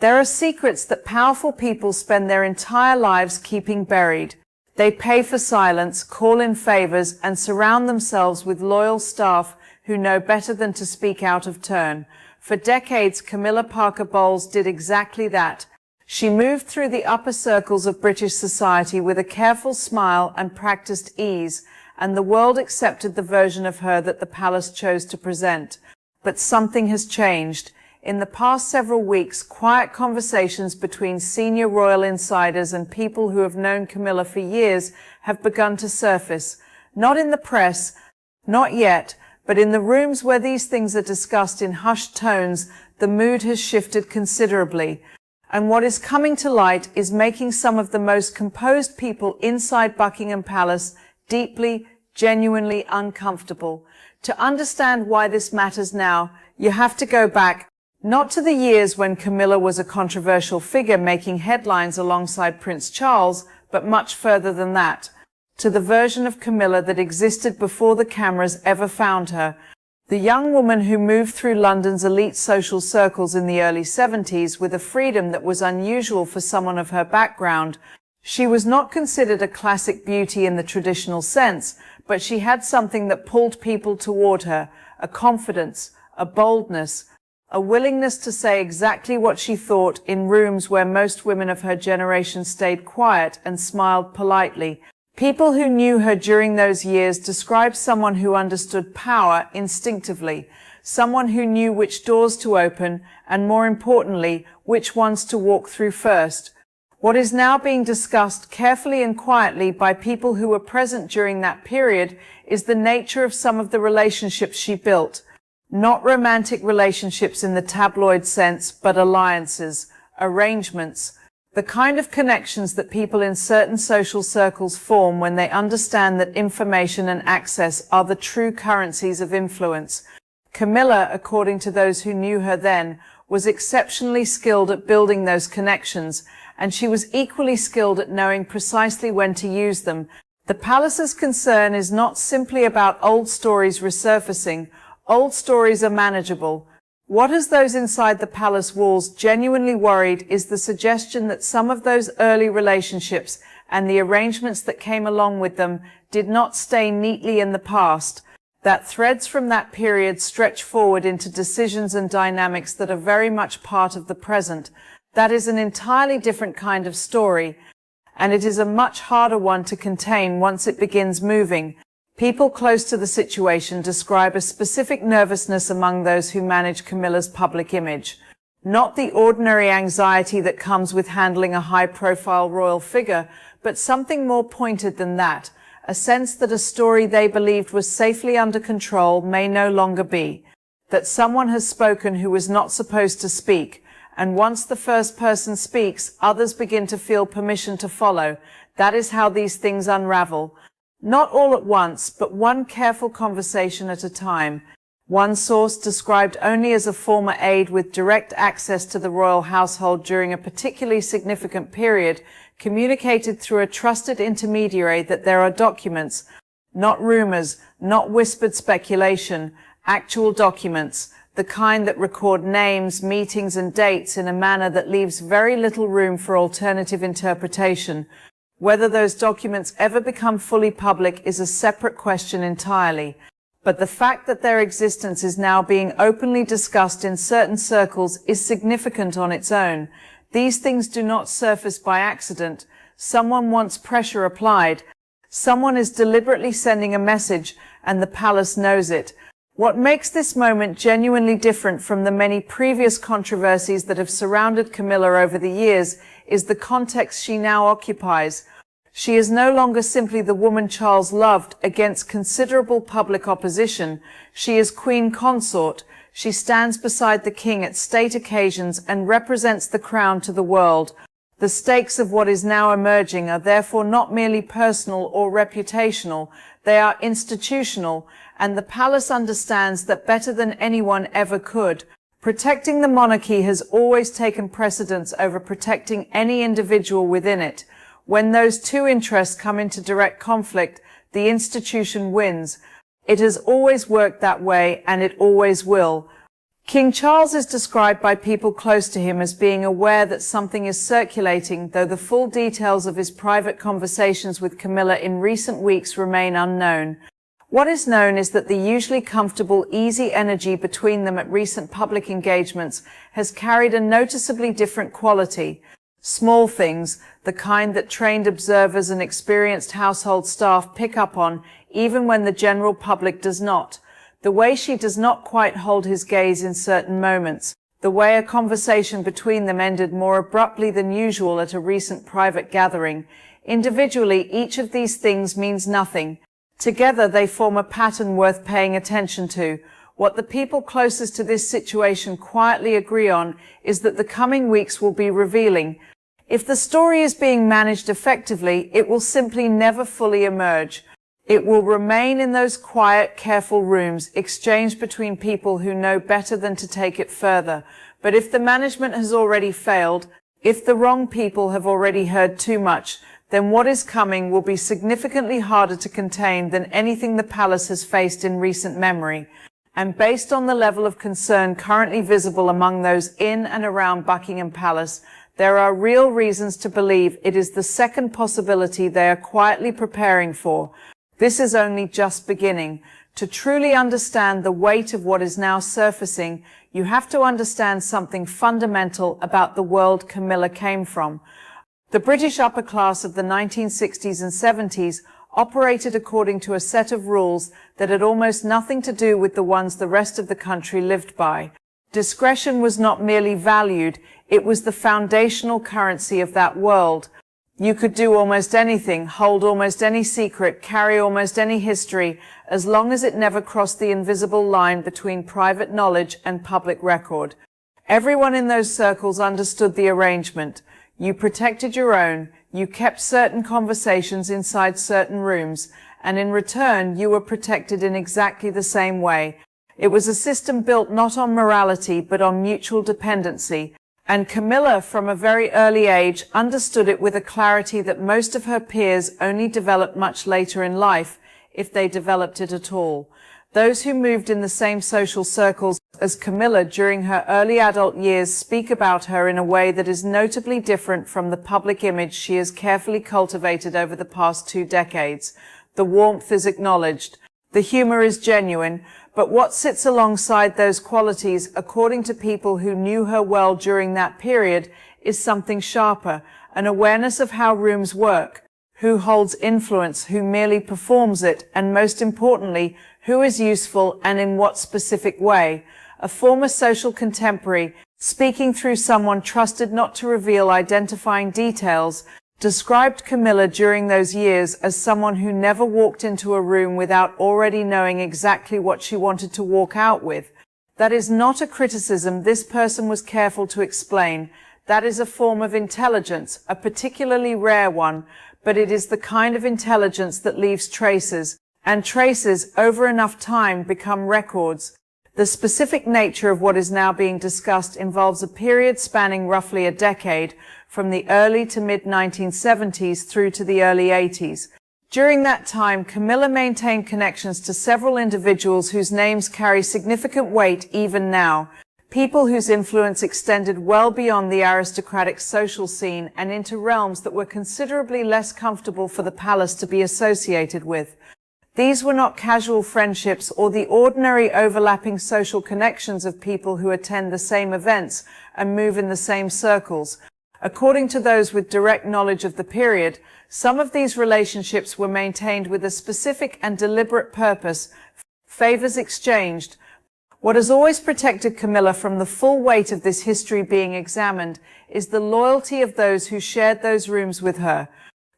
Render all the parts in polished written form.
There are secrets that powerful people spend their entire lives keeping buried. They pay for silence, call in favors, and surround themselves with loyal staff who know better than to speak out of turn. For decades, Camilla Parker Bowles did exactly that. She moved through the upper circles of British society with a careful smile and practiced ease, and the world accepted the version of her that the palace chose to present. But something has changed. In the past several weeks, quiet conversations between senior royal insiders and people who have known Camilla for years have begun to surface. Not in the press, not yet, but in the rooms where these things are discussed in hushed tones, the mood has shifted considerably. And what is coming to light is making some of the most composed people inside Buckingham Palace deeply, genuinely uncomfortable. To understand why this matters now, you have to go back, not to the years when Camilla was a controversial figure making headlines alongside Prince Charles, but much further than that, to the version of Camilla that existed before the cameras ever found her. The young woman who moved through London's elite social circles in the early 70s with a freedom that was unusual for someone of her background. She was not considered a classic beauty in the traditional sense, but she had something that pulled people toward her, a confidence, a boldness, a willingness to say exactly what she thought in rooms where most women of her generation stayed quiet and smiled politely. People who knew her during those years described someone who understood power instinctively, someone who knew which doors to open and, more importantly, which ones to walk through first. What is now being discussed carefully and quietly by people who were present during that period is the nature of some of the relationships she built. Not romantic relationships in the tabloid sense, but alliances, arrangements, the kind of connections that people in certain social circles form when they understand that information and access are the true currencies of influence. Camilla, according to those who knew her then, was exceptionally skilled at building those connections, and she was equally skilled at knowing precisely when to use them. The palace's concern is not simply about old stories resurfacing. Old stories are manageable. What has those inside the palace walls genuinely worried is the suggestion that some of those early relationships and the arrangements that came along with them did not stay neatly in the past, that threads from that period stretch forward into decisions and dynamics that are very much part of the present. That is an entirely different kind of story, and it is a much harder one to contain once it begins moving. People close to the situation describe a specific nervousness among those who manage Camilla's public image. Not the ordinary anxiety that comes with handling a high-profile royal figure, but something more pointed than that, a sense that a story they believed was safely under control may no longer be, that someone has spoken who was not supposed to speak, and once the first person speaks, others begin to feel permission to follow. That is how these things unravel. Not all at once, but one careful conversation at a time. One source, described only as a former aide with direct access to the royal household during a particularly significant period, communicated through a trusted intermediary that there are documents, not rumors, not whispered speculation, actual documents, the kind that record names, meetings, and dates in a manner that leaves very little room for alternative interpretation. Whether those documents ever become fully public is a separate question entirely, but the fact that their existence is now being openly discussed in certain circles is significant on its own. These things do not surface by accident. Someone wants pressure applied. Someone is deliberately sending a message, and the palace knows it. What makes this moment genuinely different from the many previous controversies that have surrounded Camilla over the years is the context she now occupies. She is no longer simply the woman Charles loved against considerable public opposition. She is Queen Consort. She stands beside the king at state occasions and represents the crown to the world. The stakes of what is now emerging are therefore not merely personal or reputational, they are institutional, and the palace understands that better than anyone ever could. Protecting the monarchy has always taken precedence over protecting any individual within it. When those two interests come into direct conflict, the institution wins. It has always worked that way, and it always will. King Charles is described by people close to him as being aware that something is circulating, though the full details of his private conversations with Camilla in recent weeks remain unknown. What is known is that the usually comfortable, easy energy between them at recent public engagements has carried a noticeably different quality. Small things, the kind that trained observers and experienced household staff pick up on, even when the general public does not. The way she does not quite hold his gaze in certain moments. The way a conversation between them ended more abruptly than usual at a recent private gathering. Individually, each of these things means nothing. Together they form a pattern worth paying attention to. What the people closest to this situation quietly agree on is that the coming weeks will be revealing. If the story is being managed effectively, it will simply never fully emerge. It will remain in those quiet, careful rooms, exchanged between people who know better than to take it further. But if the management has already failed, if the wrong people have already heard too much, then what is coming will be significantly harder to contain than anything the palace has faced in recent memory. And based on the level of concern currently visible among those in and around Buckingham Palace, there are real reasons to believe it is the second possibility they are quietly preparing for. This is only just beginning. To truly understand the weight of what is now surfacing, you have to understand something fundamental about the world Camilla came from. The British upper class of the 1960s and 70s operated according to a set of rules that had almost nothing to do with the ones the rest of the country lived by. Discretion was not merely valued, it was the foundational currency of that world. You could do almost anything, hold almost any secret, carry almost any history, as long as it never crossed the invisible line between private knowledge and public record. Everyone in those circles understood the arrangement. You protected your own, you kept certain conversations inside certain rooms, and in return you were protected in exactly the same way. It was a system built not on morality but on mutual dependency, and Camilla from a very early age understood it with a clarity that most of her peers only developed much later in life, if they developed it at all. Those who moved in the same social circles as Camilla during her early adult years speak about her in a way that is notably different from the public image she has carefully cultivated over the past 2 decades. The warmth is acknowledged. The humor is genuine. But what sits alongside those qualities, according to people who knew her well during that period, is something sharper, an awareness of how rooms work, who holds influence, who merely performs it, and most importantly, who is useful and in what specific way. A former social contemporary, speaking through someone trusted not to reveal identifying details, described Camilla during those years as someone who never walked into a room without already knowing exactly what she wanted to walk out with. That is not a criticism, this person was careful to explain. That is a form of intelligence, a particularly rare one, but it is the kind of intelligence that leaves traces, and traces, over enough time, become records. The specific nature of what is now being discussed involves a period spanning roughly a decade, from the early to mid-1970s through to the early 80s. During that time, Camilla maintained connections to several individuals whose names carry significant weight even now, people whose influence extended well beyond the aristocratic social scene and into realms that were considerably less comfortable for the palace to be associated with. These were not casual friendships or the ordinary overlapping social connections of people who attend the same events and move in the same circles. According to those with direct knowledge of the period, some of these relationships were maintained with a specific and deliberate purpose, favors exchanged. What has always protected Camilla from the full weight of this history being examined is the loyalty of those who shared those rooms with her.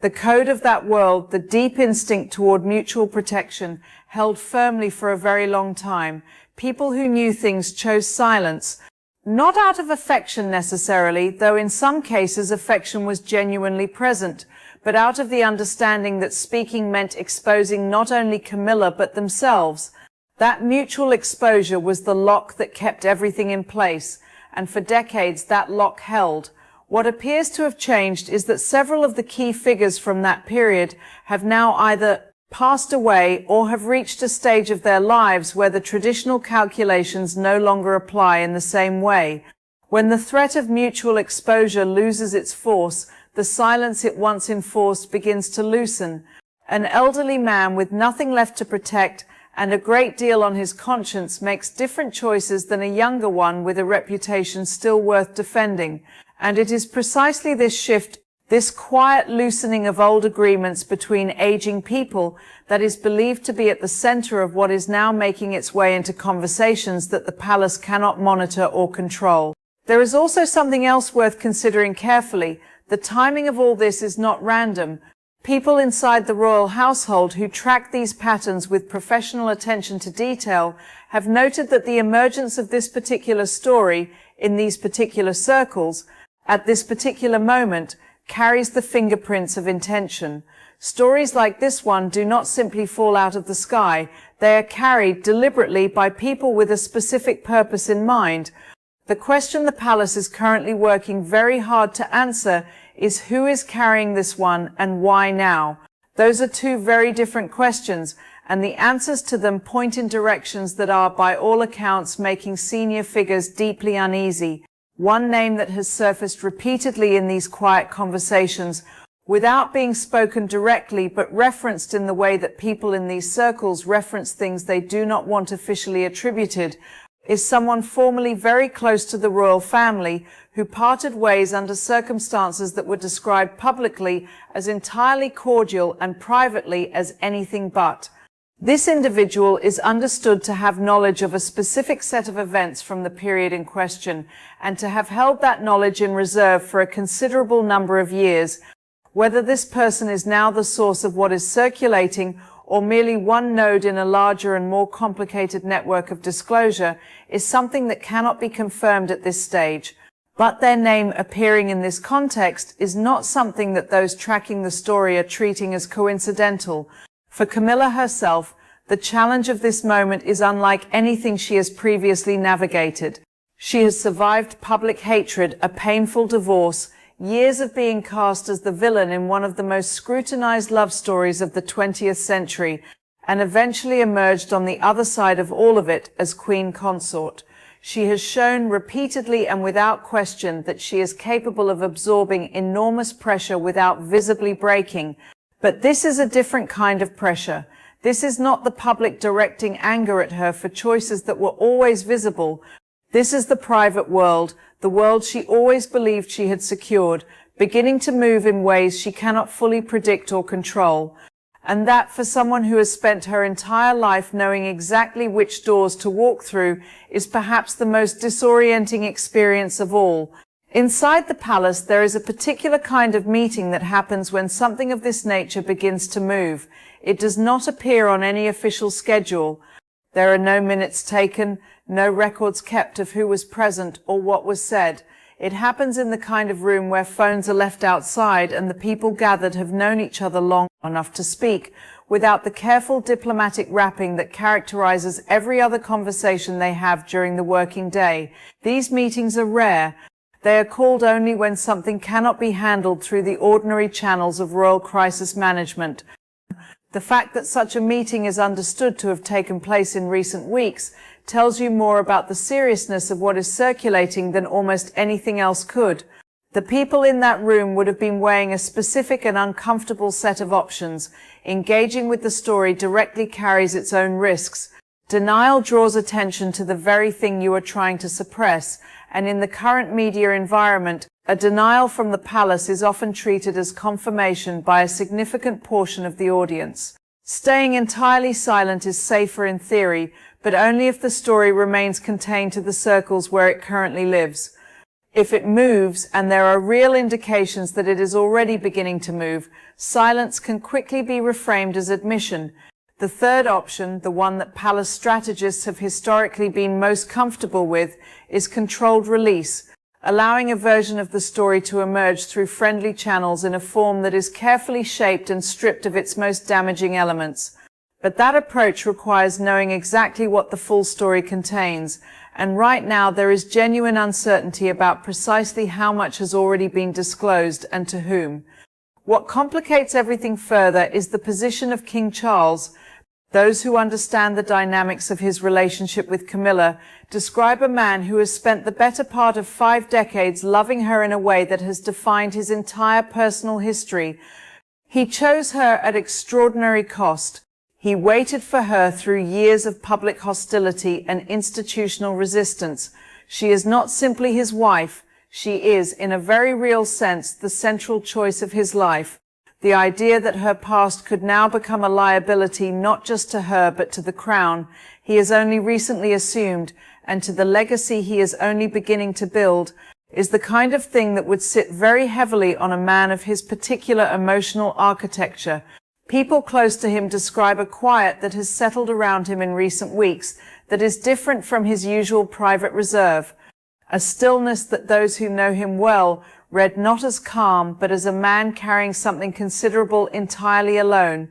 The code of that world, the deep instinct toward mutual protection, held firmly for a very long time. People who knew things chose silence, not out of affection necessarily, though in some cases affection was genuinely present, but out of the understanding that speaking meant exposing not only Camilla but themselves. That mutual exposure was the lock that kept everything in place, and for decades that lock held. What appears to have changed is that several of the key figures from that period have now either passed away, or have reached a stage of their lives where the traditional calculations no longer apply in the same way. When the threat of mutual exposure loses its force, the silence it once enforced begins to loosen. An elderly man with nothing left to protect and a great deal on his conscience makes different choices than a younger one with a reputation still worth defending. And it is precisely this shift, this quiet loosening of old agreements between aging people, that is believed to be at the center of what is now making its way into conversations that the palace cannot monitor or control. There is also something else worth considering carefully. The timing of all this is not random. People inside the royal household who track these patterns with professional attention to detail have noted that the emergence of this particular story in these particular circles at this particular moment carries the fingerprints of intention. Stories like this one do not simply fall out of the sky. They are carried deliberately by people with a specific purpose in mind. The question the palace is currently working very hard to answer is who is carrying this one and why now? Those are two very different questions, and the answers to them point in directions that are, by all accounts, making senior figures deeply uneasy. One name that has surfaced repeatedly in these quiet conversations, without being spoken directly but referenced in the way that people in these circles reference things they do not want officially attributed, is someone formerly very close to the royal family who parted ways under circumstances that were described publicly as entirely cordial and privately as anything but. This individual is understood to have knowledge of a specific set of events from the period in question, and to have held that knowledge in reserve for a considerable number of years. Whether this person is now the source of what is circulating, or merely one node in a larger and more complicated network of disclosure, is something that cannot be confirmed at this stage. But their name appearing in this context is not something that those tracking the story are treating as coincidental. For Camilla herself, the challenge of this moment is unlike anything she has previously navigated. She has survived public hatred, a painful divorce, years of being cast as the villain in one of the most scrutinized love stories of the 20th century, and eventually emerged on the other side of all of it as Queen Consort. She has shown repeatedly and without question that she is capable of absorbing enormous pressure without visibly breaking. But this is a different kind of pressure. This is not the public directing anger at her for choices that were always visible. This is the private world, the world she always believed she had secured, beginning to move in ways she cannot fully predict or control. And that, for someone who has spent her entire life knowing exactly which doors to walk through, is perhaps the most disorienting experience of all. Inside the palace, there is a particular kind of meeting that happens when something of this nature begins to move. It does not appear on any official schedule. There are no minutes taken, no records kept of who was present or what was said. It happens in the kind of room where phones are left outside and the people gathered have known each other long enough to speak, without the careful diplomatic wrapping that characterizes every other conversation they have during the working day. These meetings are rare. They are called only when something cannot be handled through the ordinary channels of royal crisis management. The fact that such a meeting is understood to have taken place in recent weeks tells you more about the seriousness of what is circulating than almost anything else could. The people in that room would have been weighing a specific and uncomfortable set of options. Engaging with the story directly carries its own risks. Denial draws attention to the very thing you are trying to suppress, and in the current media environment, a denial from the palace is often treated as confirmation by a significant portion of the audience. Staying entirely silent is safer in theory, but only if the story remains contained to the circles where it currently lives. If it moves, and there are real indications that it is already beginning to move, silence can quickly be reframed as admission. The third option, the one that palace strategists have historically been most comfortable with, is controlled release, allowing a version of the story to emerge through friendly channels in a form that is carefully shaped and stripped of its most damaging elements. But that approach requires knowing exactly what the full story contains, and right now there is genuine uncertainty about precisely how much has already been disclosed and to whom. What complicates everything further is the position of King Charles. Those who understand the dynamics of his relationship with Camilla describe a man who has spent the better part of 5 decades loving her in a way that has defined his entire personal history. He chose her at extraordinary cost. He waited for her through years of public hostility and institutional resistance. She is not simply his wife. She is, in a very real sense, the central choice of his life. The idea that her past could now become a liability not just to her but to the crown he has only recently assumed, and to the legacy he is only beginning to build, is the kind of thing that would sit very heavily on a man of his particular emotional architecture. People close to him describe a quiet that has settled around him in recent weeks that is different from his usual private reserve, a stillness that those who know him well read not as calm, but as a man carrying something considerable entirely alone.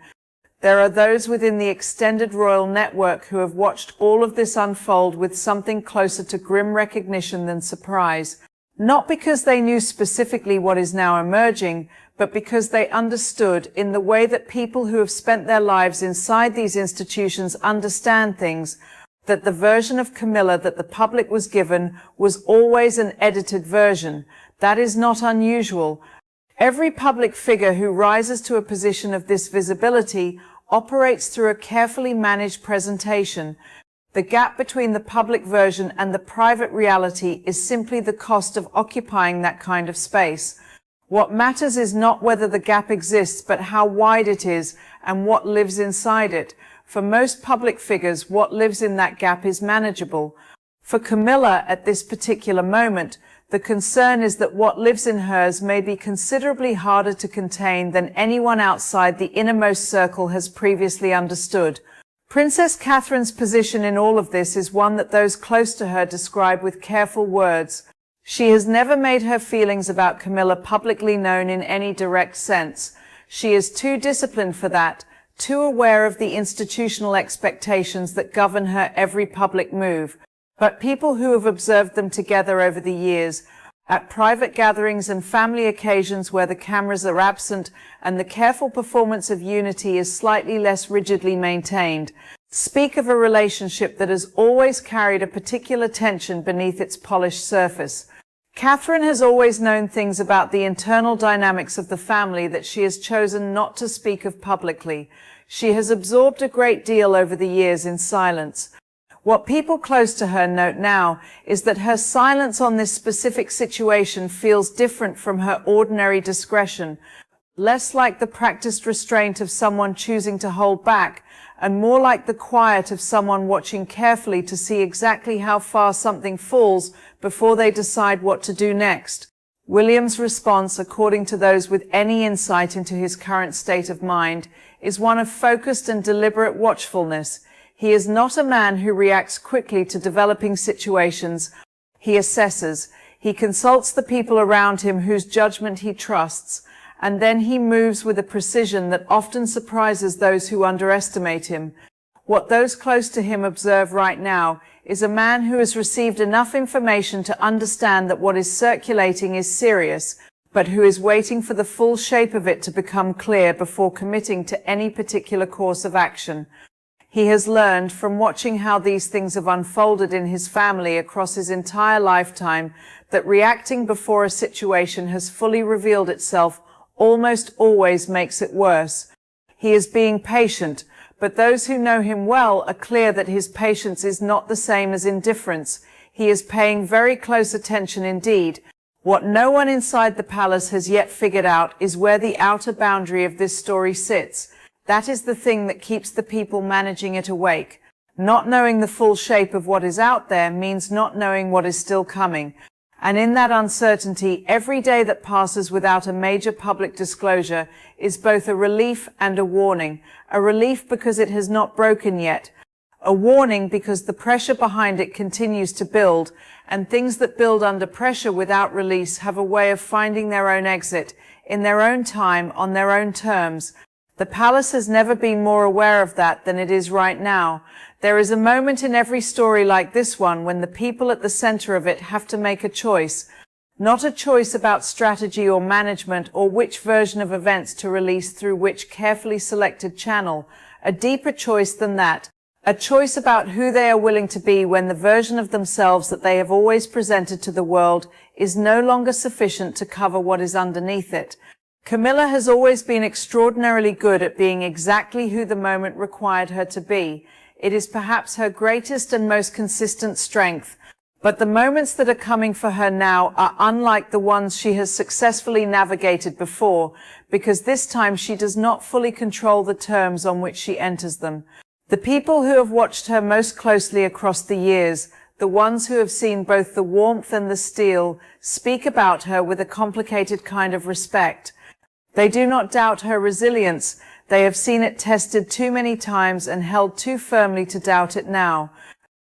There are those within the extended royal network who have watched all of this unfold with something closer to grim recognition than surprise, not because they knew specifically what is now emerging, but because they understood, in the way that people who have spent their lives inside these institutions understand things, that the version of Camilla that the public was given was always an edited version. That is not unusual. Every public figure who rises to a position of this visibility operates through a carefully managed presentation. The gap between the public version and the private reality is simply the cost of occupying that kind of space. What matters is not whether the gap exists, but how wide it is and what lives inside it. For most public figures, what lives in that gap is manageable. For Camilla, at this particular moment, the concern is that what lives in hers may be considerably harder to contain than anyone outside the innermost circle has previously understood. Princess Catherine's position in all of this is one that those close to her describe with careful words. She has never made her feelings about Camilla publicly known in any direct sense. She is too disciplined for that, too aware of the institutional expectations that govern her every public move. But people who have observed them together over the years, at private gatherings and family occasions where the cameras are absent and the careful performance of unity is slightly less rigidly maintained, speak of a relationship that has always carried a particular tension beneath its polished surface. Catherine has always known things about the internal dynamics of the family that she has chosen not to speak of publicly. She has absorbed a great deal over the years in silence. What people close to her note now is that her silence on this specific situation feels different from her ordinary discretion, less like the practiced restraint of someone choosing to hold back, and more like the quiet of someone watching carefully to see exactly how far something falls before they decide what to do next. William's response, according to those with any insight into his current state of mind, is one of focused and deliberate watchfulness. He is not a man who reacts quickly to developing situations. He assesses. He consults the people around him whose judgment he trusts, and then he moves with a precision that often surprises those who underestimate him. What those close to him observe right now is a man who has received enough information to understand that what is circulating is serious, but who is waiting for the full shape of it to become clear before committing to any particular course of action. He has learned from watching how these things have unfolded in his family across his entire lifetime that reacting before a situation has fully revealed itself almost always makes it worse. He is being patient, but those who know him well are clear that his patience is not the same as indifference. He is paying very close attention indeed. What no one inside the palace has yet figured out is where the outer boundary of this story sits. That is the thing that keeps the people managing it awake. Not knowing the full shape of what is out there means not knowing what is still coming. And in that uncertainty, every day that passes without a major public disclosure is both a relief and a warning. A relief because it has not broken yet. A warning because the pressure behind it continues to build, and things that build under pressure without release have a way of finding their own exit, in their own time, on their own terms. The palace has never been more aware of that than it is right now. There is a moment in every story like this one when the people at the center of it have to make a choice. not a choice about strategy or management or which version of events to release through which carefully selected channel. A deeper choice than that. A choice about who they are willing to be when the version of themselves that they have always presented to the world is no longer sufficient to cover what is underneath it. Camilla has always been extraordinarily good at being exactly who the moment required her to be. It is perhaps her greatest and most consistent strength. But the moments that are coming for her now are unlike the ones she has successfully navigated before, because this time she does not fully control the terms on which she enters them. The people who have watched her most closely across the years, the ones who have seen both the warmth and the steel, speak about her with a complicated kind of respect. They do not doubt her resilience. They have seen it tested too many times and held too firmly to doubt it now.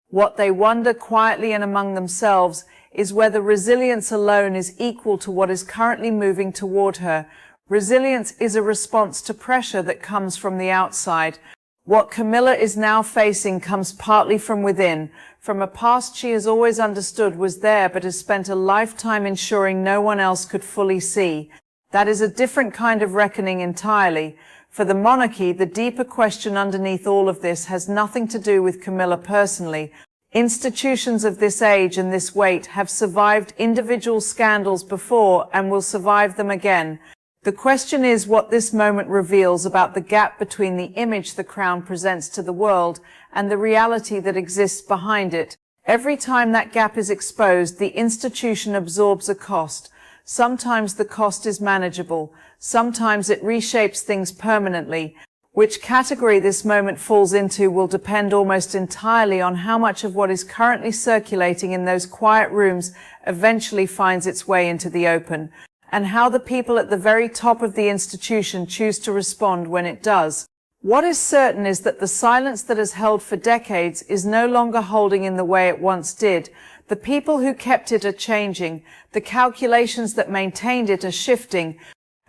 What they wonder quietly and among themselves is whether resilience alone is equal to what is currently moving toward her. Resilience is a response to pressure that comes from the outside. What Camilla is now facing comes partly from within, from a past she has always understood was there but has spent a lifetime ensuring no one else could fully see. That is a different kind of reckoning entirely. For the monarchy, the deeper question underneath all of this has nothing to do with Camilla personally. Institutions of this age and this weight have survived individual scandals before and will survive them again. The question is what this moment reveals about the gap between the image the crown presents to the world and the reality that exists behind it. Every time that gap is exposed, the institution absorbs a cost. Sometimes the cost is manageable. Sometimes it reshapes things permanently. Which category this moment falls into will depend almost entirely on how much of what is currently circulating in those quiet rooms eventually finds its way into the open, and how the people at the very top of the institution choose to respond when it does. What is certain is that the silence that has held for decades is no longer holding in the way it once did. The people who kept it are changing. The calculations that maintained it are shifting.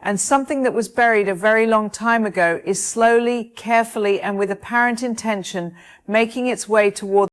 And something that was buried a very long time ago is slowly, carefully, and with apparent intention making its way toward